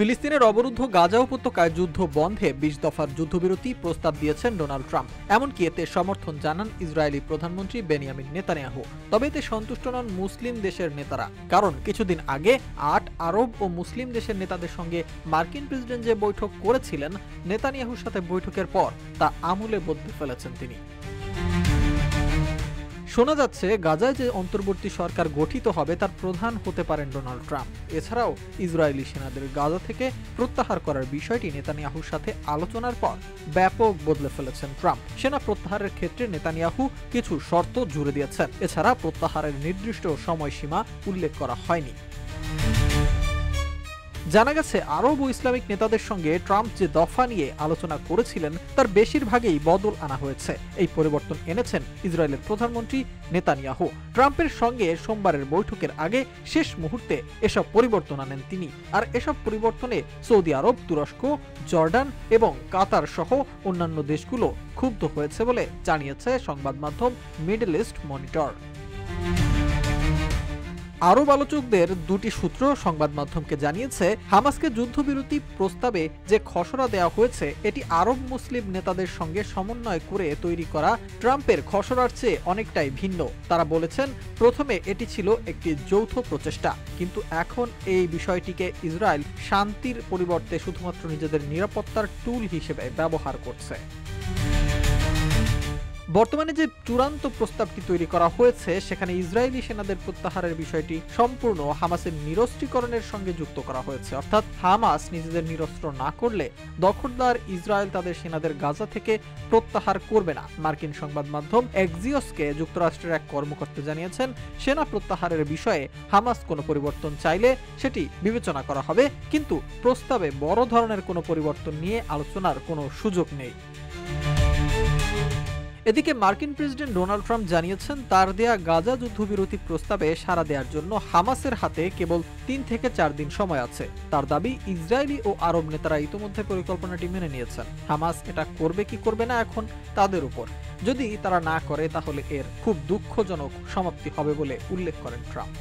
ফিলিস্তিনের অবরুদ্ধ গাজা উপত্যকায় যুদ্ধ বন্ধে ২০ দফার যুদ্ধবিরতি প্রস্তাব দিয়েছেন ডোনাল্ড ট্রাম্প। এমনকি এতে সমর্থন জানান ইসরায়েলি প্রধানমন্ত্রী বেনিয়ামিন নেতানিয়াহু। তবে এতে সন্তুষ্ট নন মুসলিম দেশের নেতারা, কারণ কিছুদিন আগে ৮ আরব ও মুসলিম দেশের নেতাদের সঙ্গে মার্কিন প্রেসিডেন্ট যে বৈঠক করেছিলেন, নেতানিয়াহুর সাথে বৈঠকের পর তা আমূলে বদলে ফেলেছেন তিনি। শোনা যাচ্ছে গাজায় যে অন্তর্বর্তী সরকার গঠিত হবে তার প্রধান হতে পারেন ডোনাল্ড ট্রাম্প। এছাড়াও ইসরায়েলি সেনাদের গাজা থেকে প্রত্যাহার করার বিষয়টি নেতানিয়াহুর সাথে আলোচনার পর ব্যাপক বদলে ফেলেছেন ট্রাম্প। সেনা প্রত্যাহারের ক্ষেত্রে নেতানিয়াহু কিছু শর্ত জুড়ে দিয়েছেন। এছাড়া প্রত্যাহারের নির্দিষ্ট সময়সীমা উল্লেখ করা হয়নি। জানা গেছে, আরব ও ইসলামিক নেতাদের সঙ্গে ট্রাম্প যে দফা নিয়ে আলোচনা করেছিলেন তার বেশিরভাগই বদল আনা হয়েছে। এই পরিবর্তন এনেছেন ইসরায়েলের প্রধানমন্ত্রী নেতানিয়াহু। ট্রাম্পের সঙ্গে সোমবারের বৈঠকের আগে শেষ মুহূর্তে এসব পরিবর্তন আনেন তিনি। আর এসব পরিবর্তনে সৌদি আরব, তুরস্ক, জর্ডান এবং কাতার সহ অন্যান্য দেশগুলো ক্ষুব্ধ হয়েছে বলে জানিয়েছে সংবাদ মাধ্যম মিডল ইস্ট মনিটর। আরব আলোচকদের দুটি সূত্র সংবাদ মাধ্যমকে জানিয়েছে, হামাসকে যুদ্ধবিরতি প্রস্তাবে যে খসড়া দেওয়া হয়েছে এটি আরব মুসলিম নেতাদের সঙ্গে সমন্বয় করে তৈরি করা ট্রাম্পের খসড়ার চেয়ে অনেকটাই ভিন্ন। তারা বলেছেন, প্রথমে এটি ছিল একটি যৌথ প্রচেষ্টা, কিন্তু এখন এই বিষয়টিকে ইসরায়েল শান্তির পরিবর্তে শুধুমাত্র নিজেদের নিরাপত্তার টুল হিসেবে ব্যবহার করছে। বর্তমানে যে চূড়ান্ত প্রস্তাবটি তৈরি করা হয়েছে সেখানে ইসরায়েলি সেনাদের প্রত্যাহারের বিষয়টি সম্পূর্ণ হামাসের নিরস্ত্রীকরণের সঙ্গে যুক্ত করা হয়েছে। অর্থাৎ হামাস নিজেদের নিরস্ত্র না করলে দখলদার ইসরায়েল তাদের সেনাদের গাজা থেকে প্রত্যাহার করবে না। মার্কিন সংবাদ মাধ্যম এক্সিওসকে যুক্তরাষ্ট্রের এক কর্মকর্তা জানিয়েছেন, সেনা প্রত্যাহারের বিষয়ে হামাস কোনো পরিবর্তন চাইলে সেটি বিবেচনা করা হবে, কিন্তু প্রস্তাবে বড় ধরনের কোনো পরিবর্তন নিয়ে আলোচনার কোনো সুযোগ নেই। এদিকে মার্কিন প্রেসিডেন্ট ডোনাল্ড ট্রাম্প জানিয়েছেন, তার দেয়া গাজা যুদ্ধবিরতি প্রস্তাবে সাড়া দেওয়ার জন্য হামাসের হাতে কেবল ৩ থেকে ৪ দিন সময় আছে। তার দাবি, ইসরায়েলি ও আরব নেতারা ইতোমধ্যে পরিকল্পনাটি মেনে নিয়েছেন। হামাস এটা করবে কি করবে না এখন তাদের উপর। যদি তারা না করে তাহলে এর খুব দুঃখজনক সমাপ্তি হবে বলে উল্লেখ করেন ট্রাম্প।